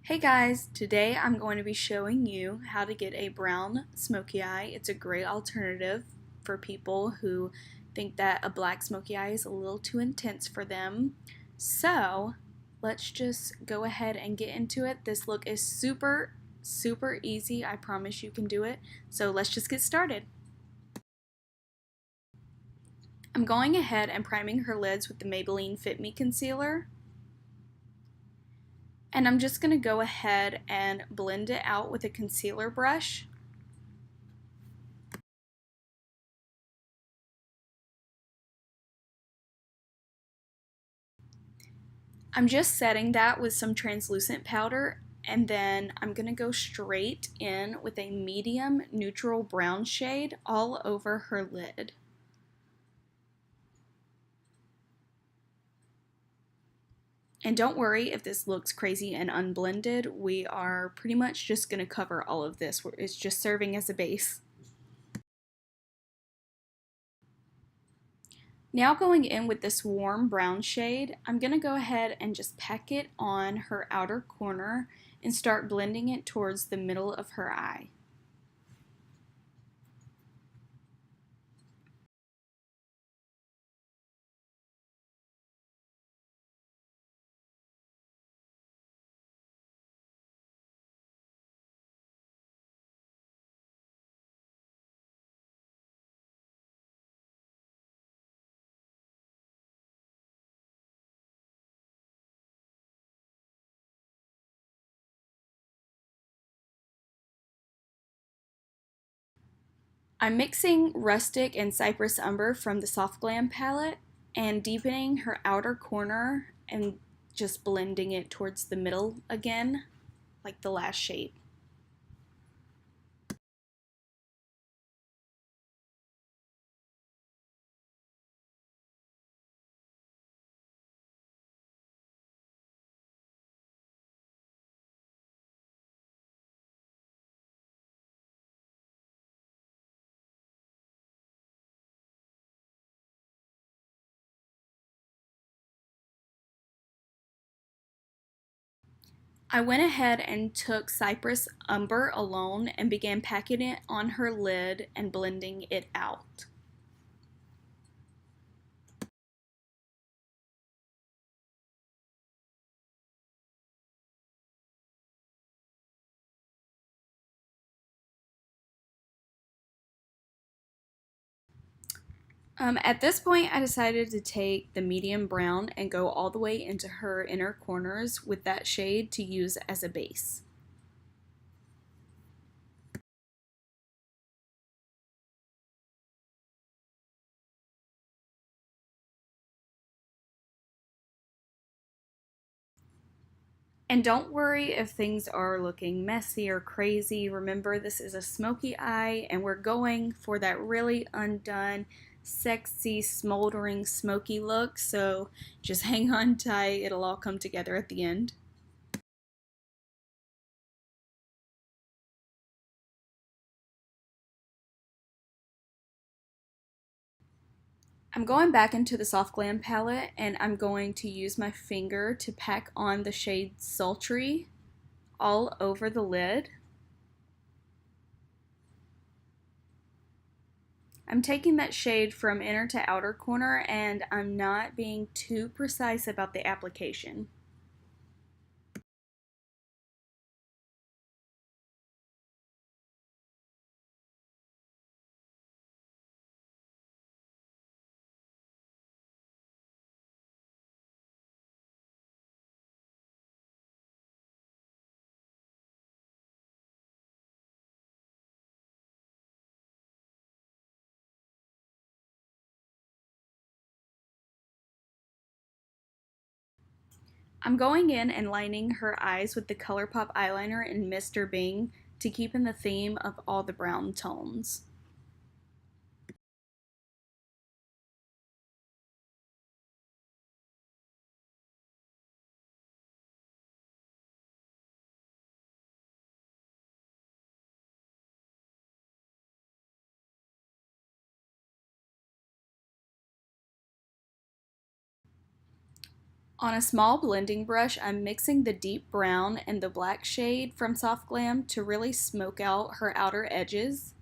Hey guys, today I'm going to be showing you how to get a brown smoky eye. It's a great alternative for people who think that a black smoky eye is a little too intense for them. So let's just go ahead and get into it. This look is super easy. I promise you can do it. So let's just get started. I'm going ahead and priming her lids with the Maybelline Fit Me Concealer. And I'm just going to go ahead and blend it out with a concealer brush. I'm just setting that with some translucent powder, and then I'm going to go straight in with a medium neutral brown shade all over her lid. And don't worry if this looks crazy and unblended, we are pretty much just going to cover all of this. It's just serving as a base. Now going in with this warm brown shade, I'm going to go ahead and just pack it on her outer corner and start blending it towards the middle of her eye. I'm mixing Rustic and Cypress Umber from the Soft Glam palette and deepening her outer corner and just blending it towards the middle again, like the last shade. I went ahead and took Cypress Umber alone and began packing it on her lid and blending it out. At this point, I decided to take the medium brown and go all the way into her inner corners with that shade to use as a base. And don't worry if things are looking messy or crazy. Remember, this is a smoky eye, and we're going for that really undone, sexy, smoldering, smoky look. So just hang on tight. It'll all come together at the end. I'm going back into the Soft Glam palette, and I'm going to use my finger to pack on the shade Sultry all over the lid. I'm taking that shade from inner to outer corner, and I'm not being too precise about the application. I'm going in and lining her eyes with the Colourpop eyeliner in Mr. Bing to keep in the theme of all the brown tones. On a small blending brush, I'm mixing the deep brown and the black shade from Soft Glam to really smoke out her outer edges.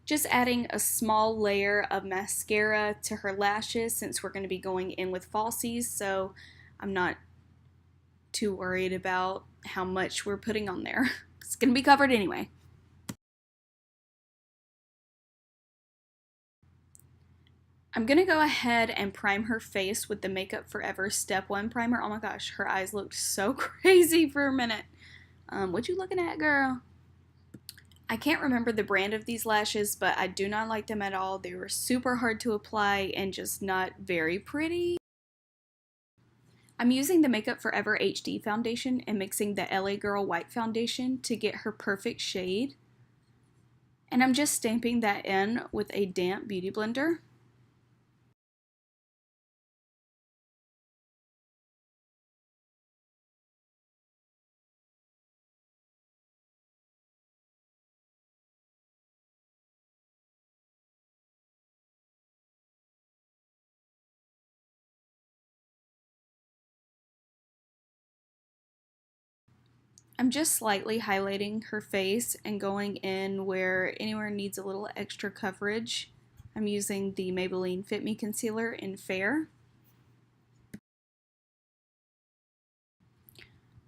Just adding a small layer of mascara to her lashes since we're going to be going in with falsies, so I'm not too worried about how much we're putting on there. It's going to be covered anyway. I'm going to go ahead and prime her face with the Makeup Forever Step 1 primer. Oh my gosh, her eyes looked so crazy for a minute. What you looking at, girl? I can't remember the brand of these lashes, but I do not like them at all. They were super hard to apply and just not very pretty. I'm using the Makeup Forever HD foundation and mixing the LA Girl White foundation to get her perfect shade. And I'm just stamping that in with a damp beauty blender. I'm just slightly highlighting her face and going in where anywhere needs a little extra coverage. I'm using the Maybelline Fit Me Concealer in Fair.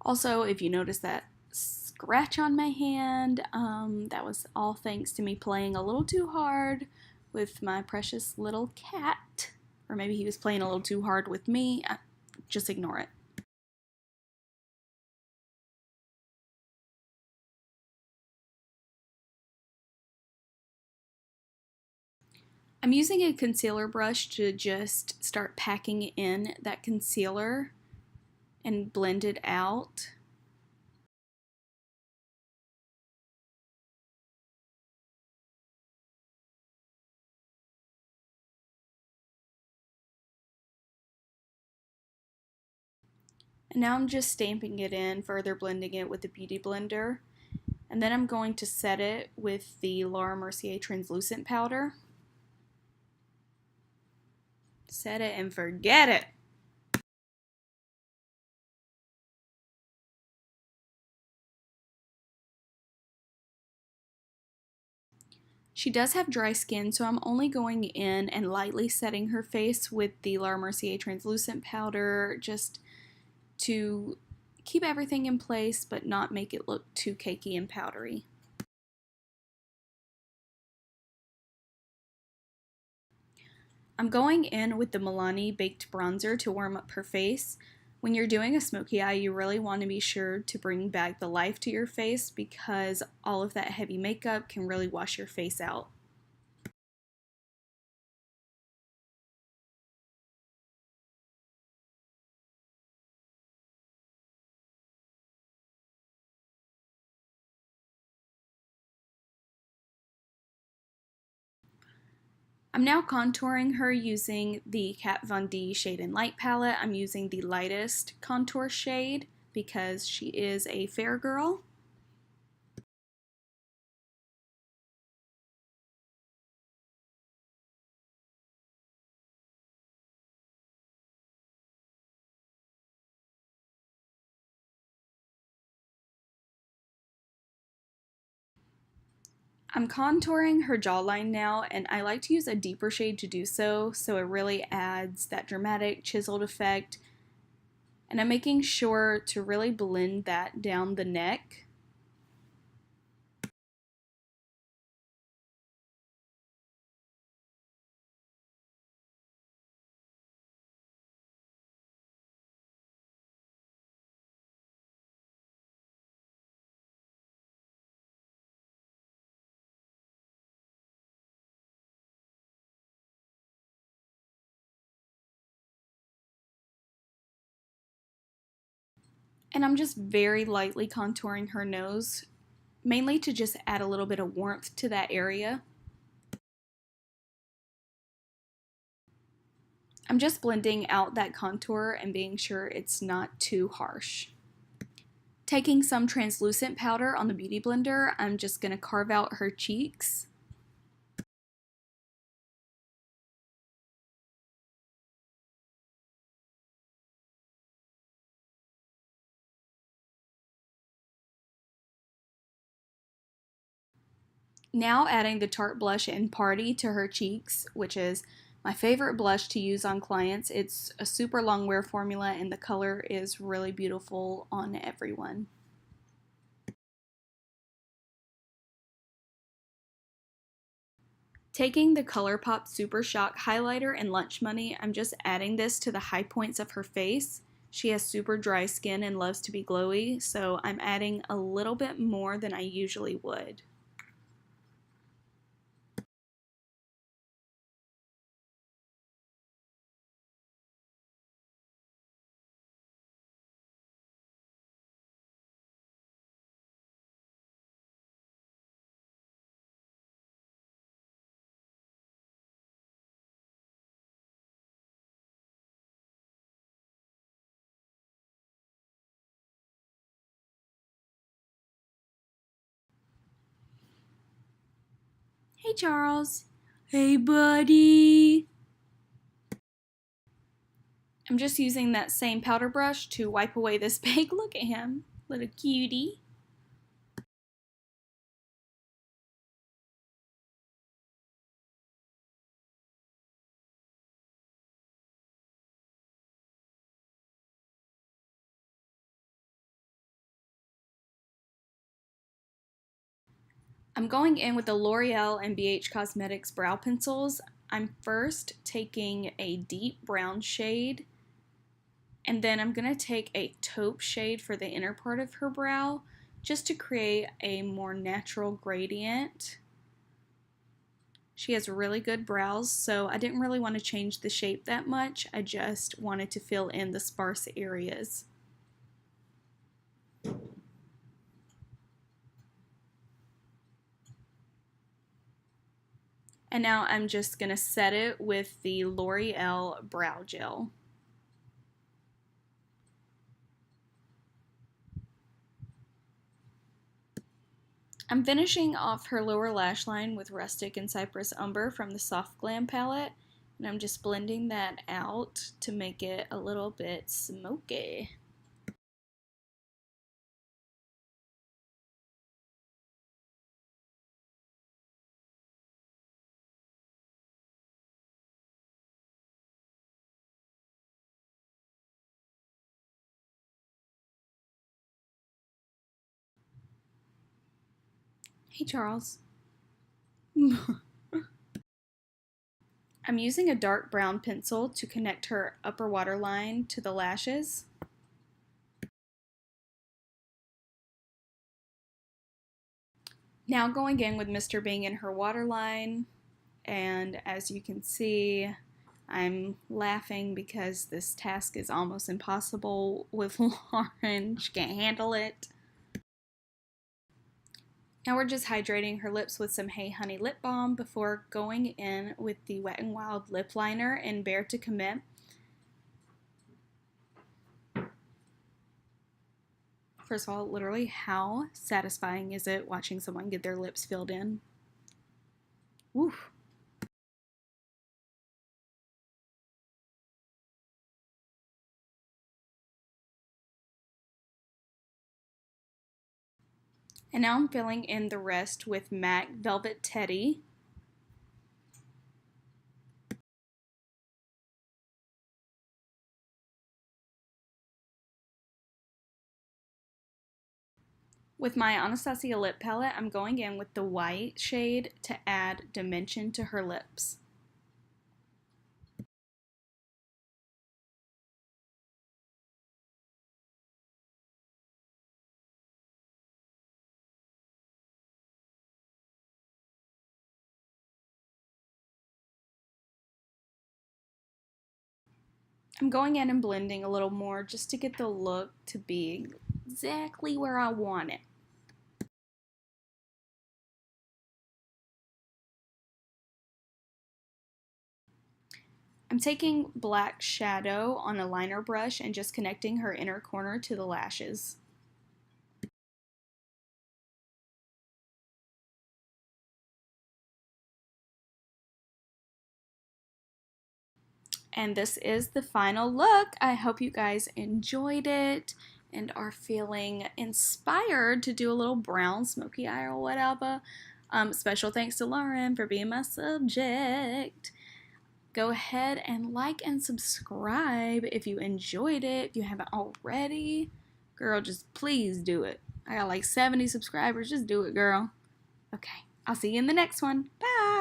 Also, if you notice that scratch on my hand, that was all thanks to me playing a little too hard with my precious little cat. Or maybe he was playing a little too hard with me. Just ignore it. I'm using a concealer brush to just start packing in that concealer and blend it out. And now I'm just stamping it in, further blending it with the Beauty Blender. And then I'm going to set it with the Laura Mercier translucent powder. Set it and forget it. She does have dry skin, so I'm only going in and lightly setting her face with the Laura Mercier translucent powder just to keep everything in place but not make it look too cakey and powdery. I'm going in with the Milani Baked Bronzer to warm up her face. When you're doing a smoky eye, you really want to be sure to bring back the life to your face because all of that heavy makeup can really wash your face out. I'm now contouring her using the Kat Von D Shade and Light palette. I'm using the lightest contour shade because she is a fair girl. I'm contouring her jawline now, and I like to use a deeper shade to do so, so it really adds that dramatic chiseled effect. And I'm making sure to really blend that down the neck. And I'm just very lightly contouring her nose, mainly to just add a little bit of warmth to that area. I'm just blending out that contour and being sure it's not too harsh. Taking some translucent powder on the Beauty Blender, I'm just going to carve out her cheeks. Now adding the Tarte blush in Party to her cheeks, which is my favorite blush to use on clients. It's a super long wear formula and the color is really beautiful on everyone. Taking the Colourpop Super Shock highlighter in Lunch Money, I'm just adding this to the high points of her face. She has super dry skin and loves to be glowy, so I'm adding a little bit more than I usually would. Hey Charles. Hey buddy. I'm just using that same powder brush to wipe away this big. Look at him, little cutie. I'm going in with the L'Oreal and BH Cosmetics brow pencils. I'm first taking a deep brown shade, and then I'm going to take a taupe shade for the inner part of her brow, just to create a more natural gradient. She has really good brows, so I didn't really want to change the shape that much. I just wanted to fill in the sparse areas. And now I'm just going to set it with the L'Oreal Brow Gel. I'm finishing off her lower lash line with Rustic and Cypress Umber from the Soft Glam palette. And I'm just blending that out to make it a little bit smoky. Hey Charles. I'm using a dark brown pencil to connect her upper waterline to the lashes. Now going in with Mr. Bing in her waterline, and as you can see, I'm laughing because this task is almost impossible with Lauren. She can't handle it. Now we're just hydrating her lips with some Hey Honey lip balm before going in with the Wet n Wild lip liner in Bare to Commit. First of all, literally, how satisfying is it watching someone get their lips filled in? Woof. And now I'm filling in the rest with MAC Velvet Teddy. With my Anastasia lip palette, I'm going in with the white shade to add dimension to her lips. I'm going in and blending a little more just to get the look to be exactly where I want it. I'm taking black shadow on a liner brush and just connecting her inner corner to the lashes. And this is the final look. I hope you guys enjoyed it and are feeling inspired to do a little brown smoky eye or whatever. Special thanks to Lauren for being my subject. Go ahead and like and subscribe if you enjoyed it. If you haven't already, girl, just please do it. I got like 70 subscribers. Just do it, girl. Okay, I'll see you in the next one. Bye.